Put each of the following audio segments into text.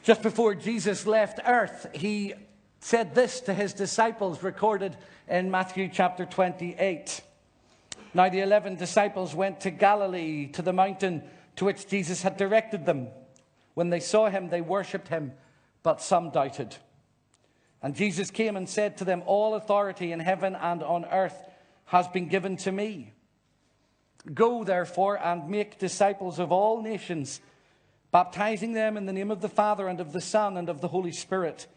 Just before Jesus left earth, he said this to his disciples, recorded in Matthew chapter 28. Now the 11 disciples went to Galilee, to the mountain to which Jesus had directed them. When they saw him, they worshipped him, but some doubted. And Jesus came and said to them, all authority in heaven and on earth has been given to me. Go, therefore, and make disciples of all nations, baptizing them in the name of the Father and of the Son and of the Holy Spirit,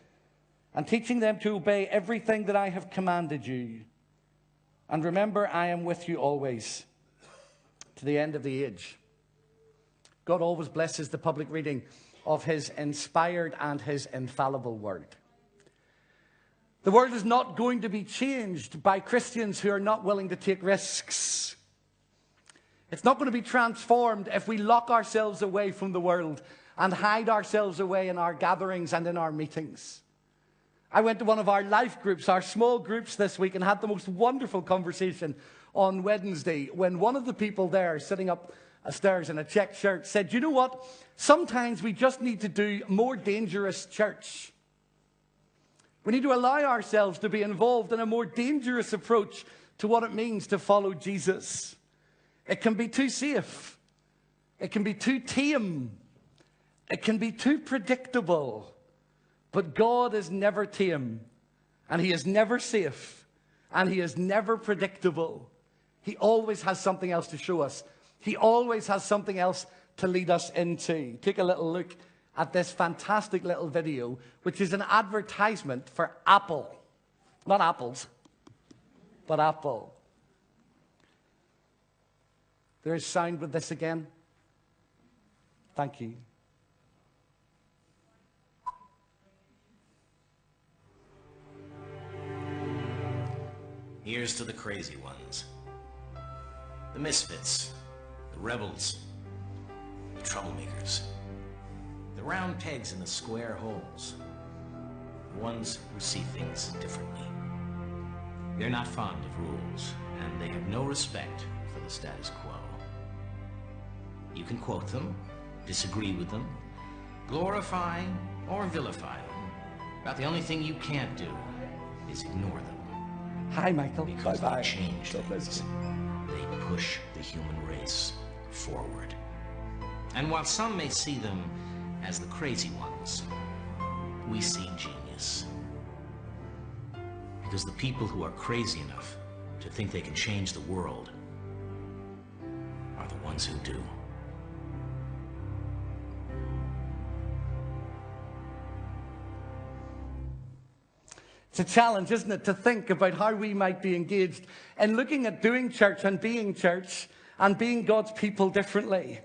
and teaching them to obey everything that I have commanded you. And remember, I am with you always, to the end of the age. God always blesses the public reading of his inspired and his infallible word. The world is not going to be changed by Christians who are not willing to take risks. It's not going to be transformed if we lock ourselves away from the world and hide ourselves away in our gatherings and in our meetings. I went to one of our life groups, our small groups this week, and had the most wonderful conversation on Wednesday when one of the people there sitting upstairs in a checked shirt said, you know what? Sometimes we just need to do more dangerous church. We need to allow ourselves to be involved in a more dangerous approach to what it means to follow Jesus. It can be too safe. It can be too tame. It can be too predictable. But God is never tame, and he is never safe, and he is never predictable. He always has something else to show us. He always has something else to lead us into. Take a little look at this fantastic little video, which is an advertisement for Apple. Not apples, but Apple. There is sound with this again. Thank you. Here's to the crazy ones, the misfits, the rebels, the troublemakers, the round pegs in the square holes, the ones who see things differently. They're not fond of rules, and they have no respect for the status quo. You can quote them, disagree with them, glorify or vilify them, but the only thing you can't do is ignore them. Hi, Michael. Because bye-bye. they change things. They push the human race forward. And while some may see them as the crazy ones, we see genius. Because the people who are crazy enough to think they can change the world are the ones who do. It's a challenge, isn't it, to think about how we might be engaged in looking at doing church and being God's people differently.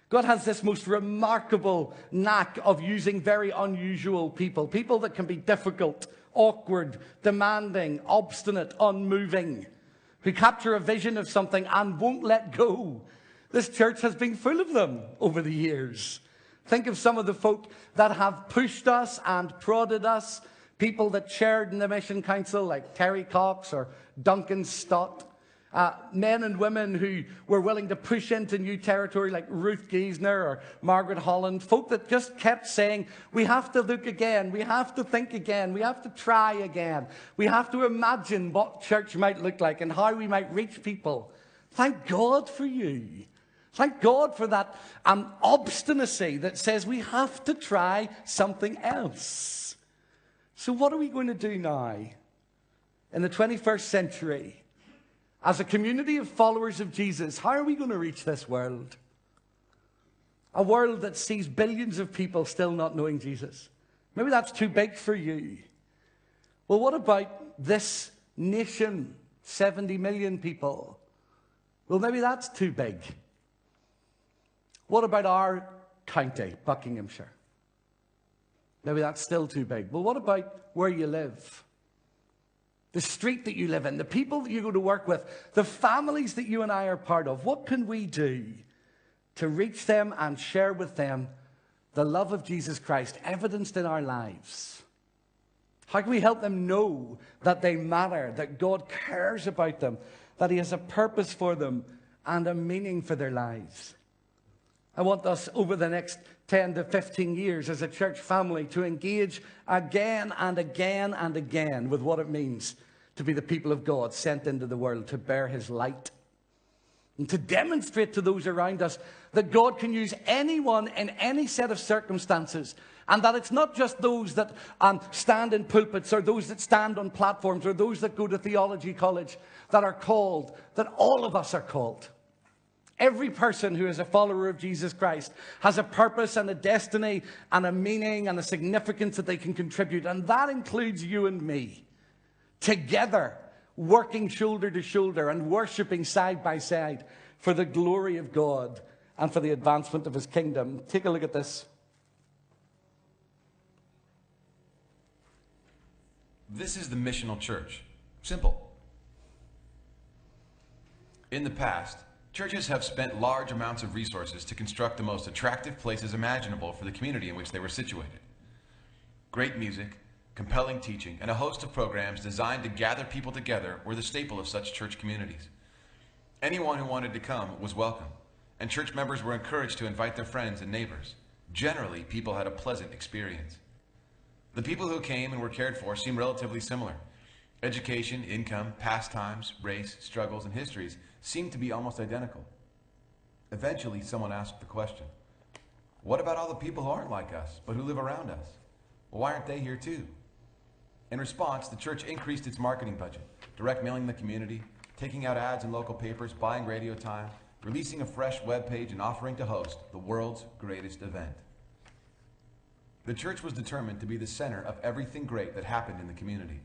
God has this most remarkable knack of using very unusual people. People that can be difficult, awkward, demanding, obstinate, unmoving, who capture a vision of something and won't let go. This church has been full of them over the years. Think of some of the folk that have pushed us and prodded us. People that chaired in the Mission Council like Terry Cox or Duncan Stott. Men and women who were willing to push into new territory like Ruth Giesner or Margaret Holland. Folk that just kept saying, we have to look again, we have to think again, we have to try again. We have to imagine what church might look like and how we might reach people. Thank God for you. Thank God for that obstinacy that says we have to try something else. So what are we going to do now in the 21st century as a community of followers of Jesus? How are we going to reach this world? A world that sees billions of people still not knowing Jesus. Maybe that's too big for you. Well, what about this nation, 70 million people? Well, maybe that's too big. What about our county, Buckinghamshire? Maybe that's still too big. Well, what about where you live? The street that you live in, the people that you go to work with, the families that you and I are part of. What can we do to reach them and share with them the love of Jesus Christ evidenced in our lives? How can we help them know that they matter, that God cares about them, that he has a purpose for them and a meaning for their lives? I want us over the next 10 to 15 years as a church family to engage again and again and again with what it means to be the people of God sent into the world to bear his light and to demonstrate to those around us that God can use anyone in any set of circumstances, and that it's not just those that stand in pulpits or those that stand on platforms or those that go to theology college that are called, that all of us are called. Every person who is a follower of Jesus Christ has a purpose and a destiny and a meaning and a significance that they can contribute. And that includes you and me. Together, working shoulder to shoulder and worshiping side by side for the glory of God and for the advancement of his kingdom. Take a look at this. This is the missional church. Simple. In the past, churches have spent large amounts of resources to construct the most attractive places imaginable for the community in which they were situated. Great music, compelling teaching, and a host of programs designed to gather people together were the staple of such church communities. Anyone who wanted to come was welcome, and church members were encouraged to invite their friends and neighbors. Generally, people had a pleasant experience. The people who came and were cared for seemed relatively similar. Education, income, pastimes, race, struggles, and histories seemed to be almost identical. Eventually, someone asked the question, what about all the people who aren't like us, but who live around us? Well, why aren't they here too? In response, the church increased its marketing budget, direct mailing the community, taking out ads in local papers, buying radio time, releasing a fresh web page, and offering to host the world's greatest event. The church was determined to be the center of everything great that happened in the community.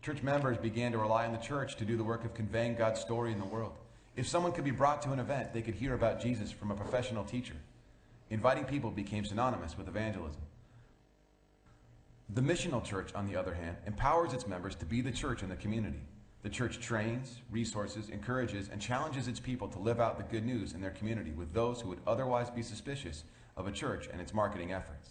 Church members began to rely on the church to do the work of conveying God's story in the world. If someone could be brought to an event, they could hear about Jesus from a professional teacher. Inviting people became synonymous with evangelism. The missional church, on the other hand, empowers its members to be the church in the community. The church trains, resources, encourages, and challenges its people to live out the good news in their community with those who would otherwise be suspicious of a church and its marketing efforts.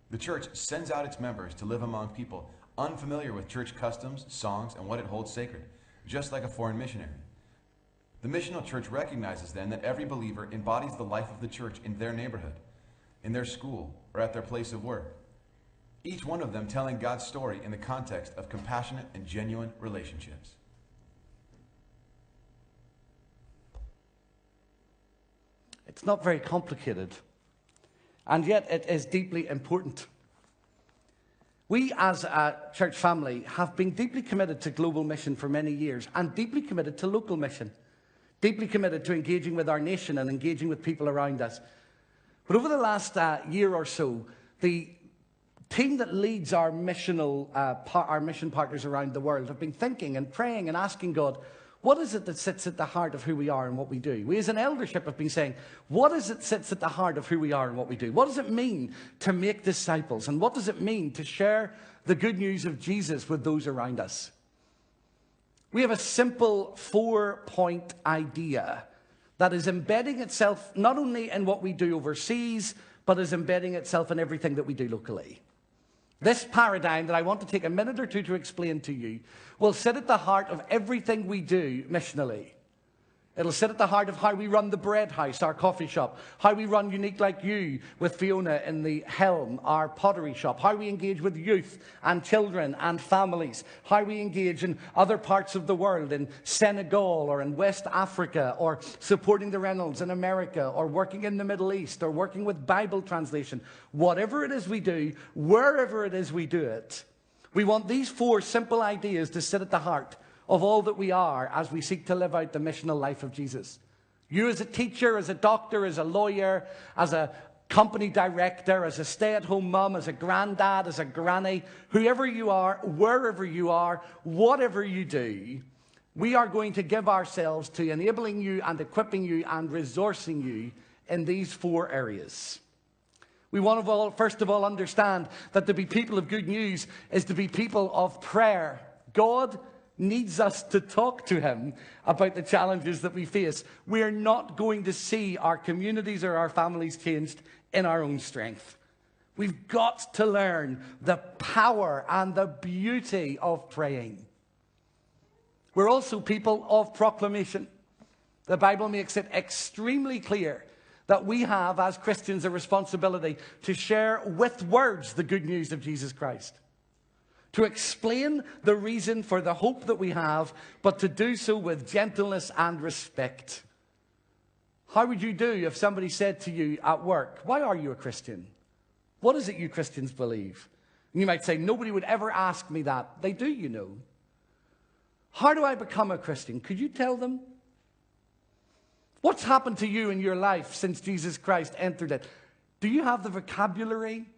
The church sends out its members to live among people unfamiliar with church customs, songs, and what it holds sacred, just like a foreign missionary. The missional church recognizes then that every believer embodies the life of the church in their neighborhood, in their school, or at their place of work. Each one of them telling God's story in the context of compassionate and genuine relationships. It's not very complicated, and yet it is deeply important. We as a church family have been deeply committed to global mission for many years and deeply committed to local mission, deeply committed to engaging with our nation and engaging with people around us. But over the last year or so, the team that leads our mission partners around the world have been thinking and praying and asking God, what is it that sits at the heart of who we are and what we do? We as an eldership have been saying, what is it that sits at the heart of who we are and what we do? What does it mean to make disciples? And what does it mean to share the good news of Jesus with those around us? We have a simple 4-point idea that is embedding itself not only in what we do overseas, but is embedding itself in everything that we do locally. This paradigm that I want to take a minute or two to explain to you will sit at the heart of everything we do missionally. It'll sit at the heart of how we run the Bread House, our coffee shop, how we run Unique Like You with Fiona in the Helm, our pottery shop, how we engage with youth and children and families, how we engage in other parts of the world, in Senegal or in West Africa, or supporting the Reynolds in America, or working in the Middle East, or working with Bible translation. Whatever it is we do, wherever it is we do it, we want these 4 simple ideas to sit at the heart of all that we are as we seek to live out the missional life of Jesus. You as a teacher, as a doctor, as a lawyer, as a company director, as a stay-at-home mum, as a granddad, as a granny, whoever you are, wherever you are, whatever you do, we are going to give ourselves to enabling you and equipping you and resourcing you in these 4 areas. We want to first of all understand that to be people of good news is to be people of prayer. God needs us to talk to him about the challenges that we face. We're not going to see our communities or our families changed in our own strength. We've got to learn the power and the beauty of praying. We're also people of proclamation. The Bible makes it extremely clear that we have as Christians a responsibility to share with words the good news of Jesus Christ. To explain the reason for the hope that we have, but to do so with gentleness and respect. How would you do if somebody said to you at work, "Why are you a Christian? What is it you Christians believe?" And you might say, "Nobody would ever ask me that." They do, you know. How do I become a Christian? Could you tell them? What's happened to you in your life since Jesus Christ entered it? Do you have the vocabulary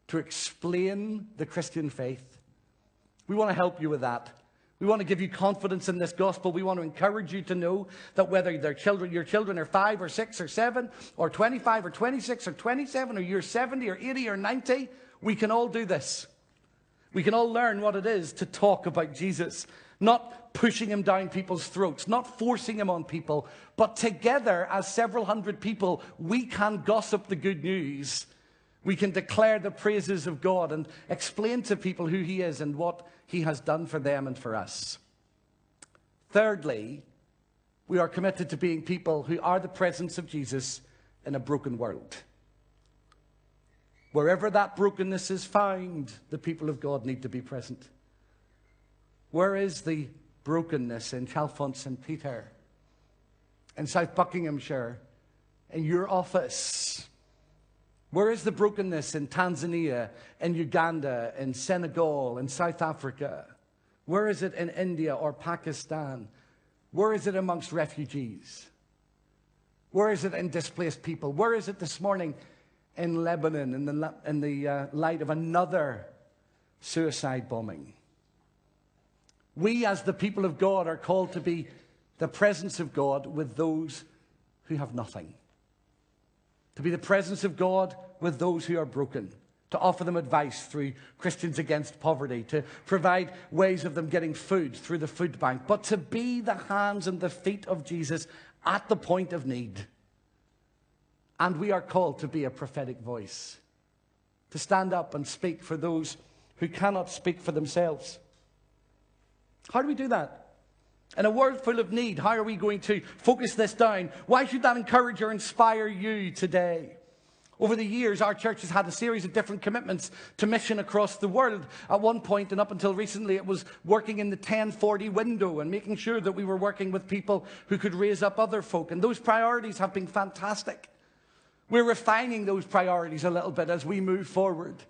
to explain the Christian faith? We want to help you with that. We want to give you confidence in this gospel. We want to encourage you to know that whether your children are 5 or 6 or 7 or 25 or 26 or 27 or you're 70 or 80 or 90, we can all do this. We can all learn what it is to talk about Jesus. Not pushing him down people's throats, not forcing him on people, but together as several hundred people, we can gossip the good news. We can declare the praises of God and explain to people who he is and what he has done for them and for us. Thirdly, we are committed to being people who are the presence of Jesus in a broken world. Wherever that brokenness is found, the people of God need to be present. Where is the brokenness in Chalfont St. Peter, in South Buckinghamshire, in your office? Where is the brokenness in Tanzania, in Uganda, in Senegal, in South Africa? Where is it in India or Pakistan? Where is it amongst refugees? Where is it in displaced people? Where is it this morning in Lebanon in the light of another suicide bombing? We as the people of God are called to be the presence of God with those who have nothing. To be the presence of God with those who are broken. To offer them advice through Christians Against Poverty. To provide ways of them getting food through the food bank. But to be the hands and the feet of Jesus at the point of need. And we are called to be a prophetic voice. To stand up and speak for those who cannot speak for themselves. How do we do that? In a world full of need, how are we going to focus this down? Why should that encourage or inspire you today? Over the years, our church has had a series of different commitments to mission across the world. At one point, and up until recently, it was working in the 1040 window and making sure that we were working with people who could raise up other folk. And those priorities have been fantastic. We're refining those priorities a little bit as we move forward.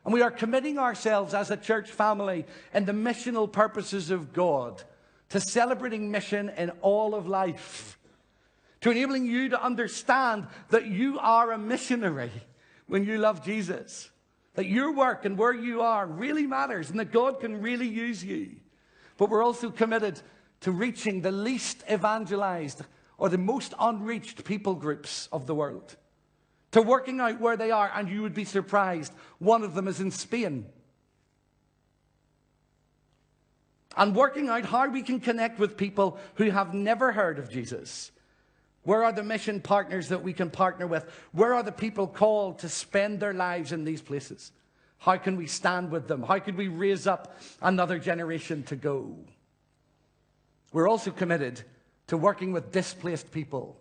And we are committing ourselves as a church family in the missional purposes of God to celebrating mission in all of life. To enabling you to understand that you are a missionary when you love Jesus. That your work and where you are really matters and that God can really use you. But we're also committed to reaching the least evangelized or the most unreached people groups of the world. To working out where they are, and you would be surprised. One of them is in Spain. And working out how we can connect with people who have never heard of Jesus. Where are the mission partners that we can partner with? Where are the people called to spend their lives in these places? How can we stand with them? How could we raise up another generation to go? We're also committed to working with displaced people.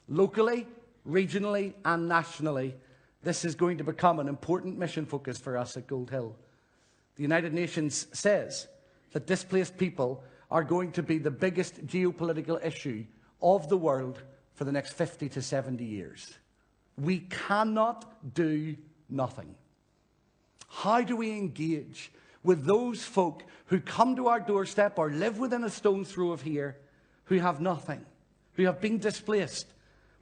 Locally, regionally and nationally, this is going to become an important mission focus for us at Gold Hill. The United Nations says that displaced people are going to be the biggest geopolitical issue of the world for the next 50 to 70 years. We cannot do nothing. How do we engage with those folk who come to our doorstep or live within a stone's throw of here, who have nothing, who have been displaced?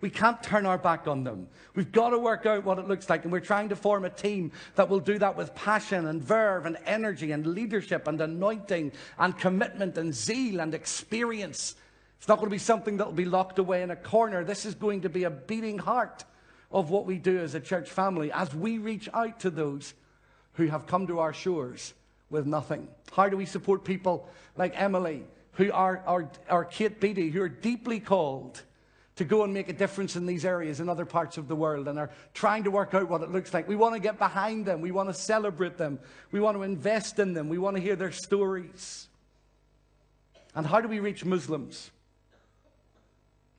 We can't turn our back on them. We've got to work out what it looks like, and we're trying to form a team that will do that with passion and verve and energy and leadership and anointing and commitment and zeal and experience. It's not going to be something that will be locked away in a corner. This is going to be a beating heart of what we do as a church family as we reach out to those who have come to our shores with nothing. How do we support people like Emily, who are Kate Beattie, who are deeply called to go and make a difference in these areas in other parts of the world and are trying to work out what it looks like? We want to get behind them. We want to celebrate them. We want to invest in them. We want to hear their stories. And how do we reach Muslims?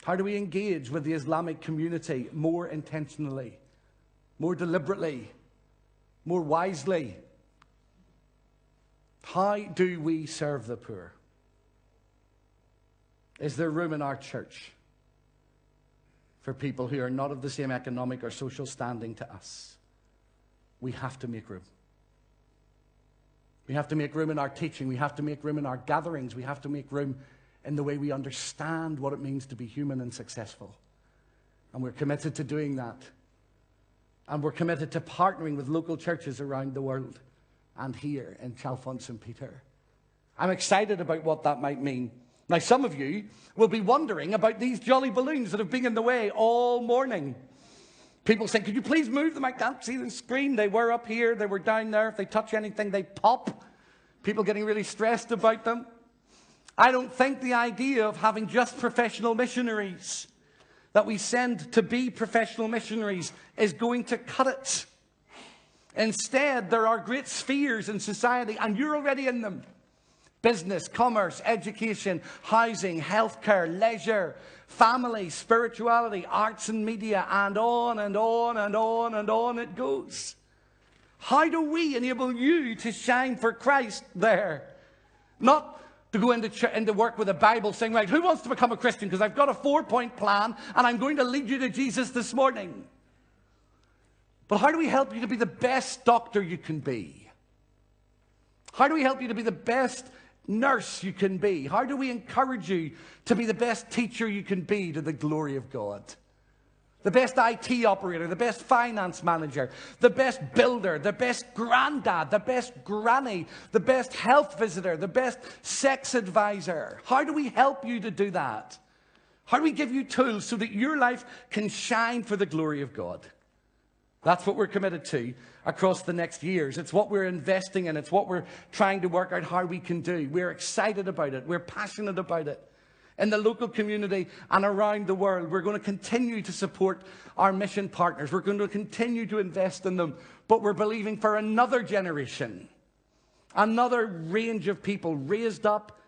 How do we engage with the Islamic community more intentionally, more deliberately, more wisely? How do we serve the poor? Is there room in our church for people who are not of the same economic or social standing to us? We have to make room. We have to make room in our teaching. We have to make room in our gatherings. We have to make room in the way we understand what it means to be human and successful. And we're committed to doing that. And we're committed to partnering with local churches around the world and here in Chalfont St. Peter. I'm excited about what that might mean. Now, some of you will be wondering about these jolly balloons that have been in the way all morning. People saying, could you please move them? I can't see the screen. They were up here. They were down there. If they touch anything, they pop. People getting really stressed about them. I don't think the idea of having just professional missionaries that we send to be professional missionaries is going to cut it. Instead, there are great spheres in society, and you're already in them. Business, commerce, education, housing, healthcare, leisure, family, spirituality, arts and media, and on and on and on and on it goes. How do we enable you to shine for Christ there? Not to go into work with a Bible saying, right, who wants to become a Christian? Because I've got a 4-point plan and I'm going to lead you to Jesus this morning. But how do we help you to be the best doctor you can be? How do we help you to be the best nurse you can be? How do we encourage you to be the best teacher you can be to the glory of God? The best IT operator, the best finance manager, the best builder, the best granddad, the best granny, the best health visitor, the best sex advisor. How do we help you to do that? How do we give you tools so that your life can shine for the glory of God? That's what we're committed to across the next years. It's what we're investing in. It's what we're trying to work out how we can do. We're excited about it. We're passionate about it. In the local community and around the world, we're going to continue to support our mission partners. We're going to continue to invest in them. But we're believing for another generation, another range of people raised up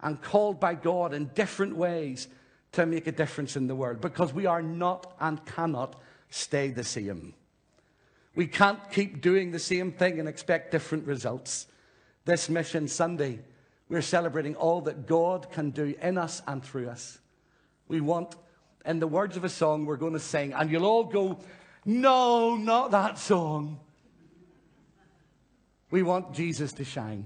and called by God in different ways to make a difference in the world. Because we are not and cannot stay the same. We can't keep doing the same thing and expect different results. This Mission Sunday, we're celebrating all that God can do in us and through us. We want, in the words of a song we're going to sing, and you'll all go, no, not that song. We want Jesus to shine.